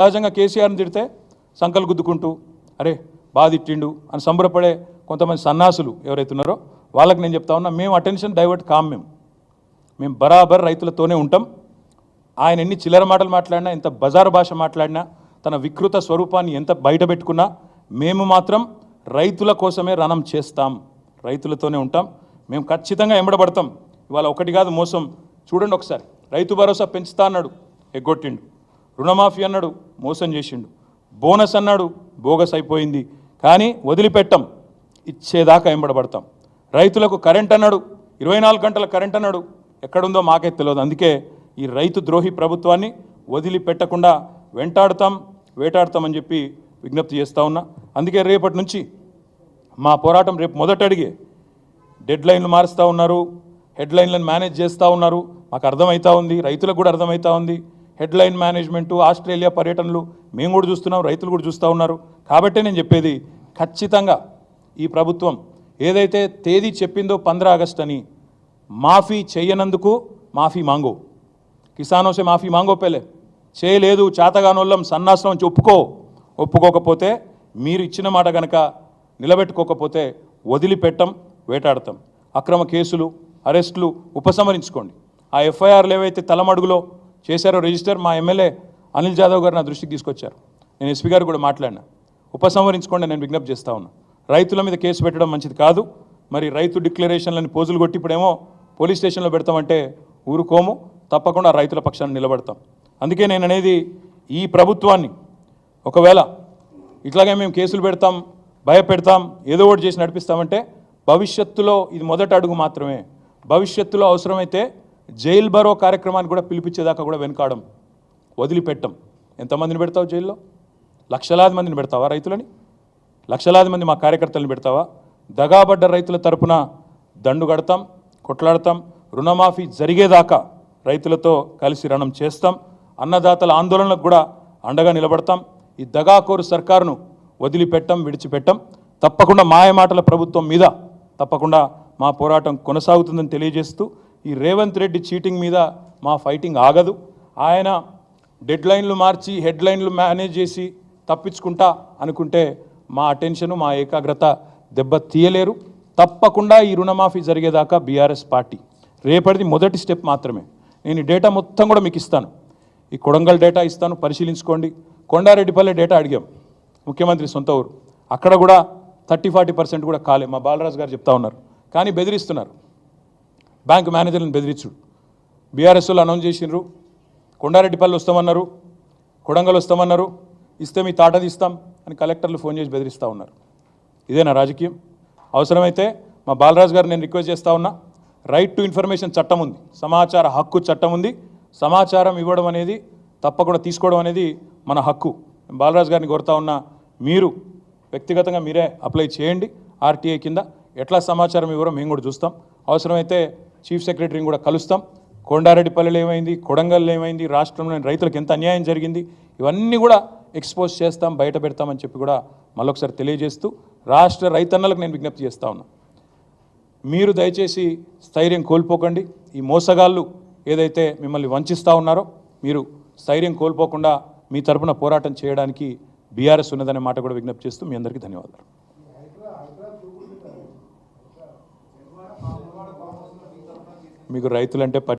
సహజంగా కేసీఆర్ని తిడితే సంకలు గుద్దుకుంటూ అరే బాగా తిట్టిండు అని సంబరపడే కొంతమంది సన్నాసులు ఎవరైతే ఉన్నారో వాళ్ళకి నేను చెప్తా ఉన్నా, మేము అటెన్షన్ డైవర్ట్ కాం, మేము బరాబర్ రైతులతోనే ఉంటాం. ఆయన ఎన్ని చిల్లర మాటలు మాట్లాడినా, ఎంత బజారు భాష మాట్లాడినా, తన వికృత స్వరూపాన్ని ఎంత బయట పెట్టుకున్నా మేము మాత్రం రైతుల కోసమే రణం చేస్తాం, రైతులతోనే ఉంటాం. మేము ఖచ్చితంగా ఎంబడబడతాం. ఇవాళ ఒకటి కాదు మోసం, చూడండి ఒకసారి. రైతు భరోసా పెంచుతా అన్నాడు, ఎగ్గొట్టిండు. రుణమాఫీ అన్నాడు, మోసం చేసిండు. బోనస్ అన్నాడు, బోగస్ అయిపోయింది. కానీ వదిలిపెట్టం, ఇచ్చేదాకా ఎంబడబడతాం. రైతులకు కరెంట్ అన్నాడు, 24 గంటల కరెంట్ అన్నాడు, ఎక్కడుందో మాకే తెలియదు. అందుకే ఈ రైతు ద్రోహి ప్రభుత్వాన్ని వదిలిపెట్టకుండా వెంటాడుతాం, వేటాడుతామని చెప్పి విజ్ఞప్తి చేస్తూ ఉన్నా. అందుకే రేపటి నుంచి మా పోరాటం రేపు మొదట అడిగే డెడ్ లైన్లు మారుస్తూ ఉన్నారు, హెడ్లైన్లను మేనేజ్ చేస్తూ ఉన్నారు. మాకు అర్థమవుతూ ఉంది, రైతులకు కూడా అర్థమవుతూ ఉంది. హెడ్లైన్ మేనేజ్మెంటు, ఆస్ట్రేలియా పర్యటనలు మేము కూడా చూస్తున్నాం, రైతులు కూడా చూస్తూ ఉన్నారు. కాబట్టే నేను చెప్పేది, ఖచ్చితంగా ఈ ప్రభుత్వం ఏదైతే తేదీ చెప్పిందో 15 ఆగస్టు అని, మాఫీ చేయనందుకు మాఫీ మాంగో, కిసానోసే మాఫీ మాంగో పెళ్ళే చేయలేదు, చేతగానోళ్ళం సన్నాసం నుంచి ఒప్పుకోకపోతే, మీరు ఇచ్చిన మాట కనుక నిలబెట్టుకోకపోతే వదిలిపెట్టం, వేటాడతాం. అక్రమ కేసులు, అరెస్టులు ఉపసంహరించుకోండి. ఆ ఎఫ్ఐఆర్లు ఏవైతే తలమడుగులో చేశారో రిజిస్టర్, మా ఎమ్మెల్యే అనిల్ జాదవ్ గారు నా దృష్టికి తీసుకొచ్చారు. నేను ఎస్పీ గారు కూడా మాట్లాడినా, ఉపసంహరించుకోండి నేను విజ్ఞప్తి చేస్తూ ఉన్నా. రైతుల మీద కేసు పెట్టడం మంచిది కాదు. మరి రైతు డిక్లరేషన్లని పోజులు కొట్టి ఇప్పుడేమో పోలీస్ స్టేషన్లో పెడతామంటే ఊరుకోము, తప్పకుండా రైతుల పక్షాన్ని నిలబడతాం. అందుకే నేను అనేది, ఈ ప్రభుత్వాన్ని ఒకవేళ ఇట్లాగే మేము కేసులు పెడతాం, భయపెడతాం, ఏదో ఒకటి చేసి నడిపిస్తామంటే భవిష్యత్తులో ఇది మొదటి అడుగు మాత్రమే. భవిష్యత్తులో అవసరమైతే జైల్ బరో కార్యక్రమాన్ని కూడా పిలిపించేదాకా కూడా వెనకాడం, వదిలిపెట్టం. ఎంతమందిని పెడతావు జైల్లో? లక్షలాది మందిని పెడతావా? రైతులని లక్షలాది మంది మా కార్యకర్తలను పెడతావా? దగాబడ్డ రైతుల తరపున దండు కడతాం, కొట్లాడతాం. రుణమాఫీ జరిగేదాకా రైతులతో కలిసి రణం చేస్తాం. అన్నదాతల ఆందోళనలకు కూడా అండగా నిలబడతాం. ఈ దగాకోరు సర్కారును వదిలిపెట్టం, విడిచిపెట్టం. తప్పకుండా మాయమాటల ప్రభుత్వం మీద తప్పకుండా మా పోరాటం కొనసాగుతుందని తెలియజేస్తూ, ఈ రేవంత్ రెడ్డి చీటింగ్ మీద మా ఫైటింగ్ ఆగదు. ఆయన డెడ్ లైన్లు మార్చి హెడ్లైన్లు మేనేజ్ చేసి తప్పించుకుంటా అనుకుంటే మా అటెన్షను, మా ఏకాగ్రత దెబ్బ తీయలేరు. తప్పకుండా ఈ రుణమాఫీ జరిగేదాకా బీఆర్ఎస్ పార్టీ. రేపటిది మొదటి స్టెప్ మాత్రమే. నేను ఈ డేటా మొత్తం కూడా మీకు ఇస్తాను. ఈ కొడంగల్ డేటా ఇస్తాను, పరిశీలించుకోండి. కొండారెడ్డిపల్లె డేటా అడిగాం, ముఖ్యమంత్రి సొంత ఊరు. అక్కడ కూడా 30-40% కూడా కాలే. మా బాలరాజు గారు చెప్తా ఉన్నారు. కానీ బెదిరిస్తున్నారు, బ్యాంకు మేనేజర్లను బెదిరించుడు. బీఆర్ఎస్ వాళ్ళు అనౌన్స్ చేసినారు, కొండారెడ్డిపల్లి వస్తామన్నారు, కొడంగల్ వస్తామన్నారు, ఇస్తే మీ తాట తీస్తాం అని కలెక్టర్లు ఫోన్ చేసి బెదిరిస్తూ ఉన్నారు. ఇదేనా రాజకీయం? అవసరమైతే మా బాలరాజు గారు నేను రిక్వెస్ట్ చేస్తూ ఉన్నా, రైట్ టు ఇన్ఫర్మేషన్ చట్టం ఉంది, సమాచార హక్కు చట్టం ఉంది. సమాచారం ఇవ్వడం అనేది, తప్పకుండా తీసుకోవడం అనేది మన హక్కు. బాలరాజు గారిని కోరుతా ఉన్నా, మీరు వ్యక్తిగతంగా మీరే అప్లై చేయండి ఆర్టీఐ కింద. ఎట్లా సమాచారం ఇవ్వరో మేము కూడా చూస్తాం. అవసరమైతే చీఫ్ సెక్రటరీని కూడా కలుస్తాం. కొండారెడ్డిపల్లిలో ఏమైంది, కొడంగల్లో ఏమైంది, రాష్ట్రంలోని రైతులకు ఎంత అన్యాయం జరిగింది, ఇవన్నీ కూడా ఎక్స్పోజ్ చేస్తాం, బయట పెడతామని చెప్పి కూడా మళ్ళొకసారి తెలియజేస్తూ, రాష్ట్ర రైతన్నలకు నేను విజ్ఞప్తి చేస్తూ ఉన్నా, మీరు దయచేసి స్థైర్యం కోల్పోకండి. ఈ మోసగాళ్ళు ఏదైతే మిమ్మల్ని వంచిస్తూ ఉన్నారో, మీరు స్థైర్యం కోల్పోకుండా మీ తరపున పోరాటం చేయడానికి బీఆర్ఎస్ ఉన్నదనే మాట కూడా విజ్ఞప్తి చేస్తూ మీ అందరికీ ధన్యవాదాలు. మీకు రైతులంటే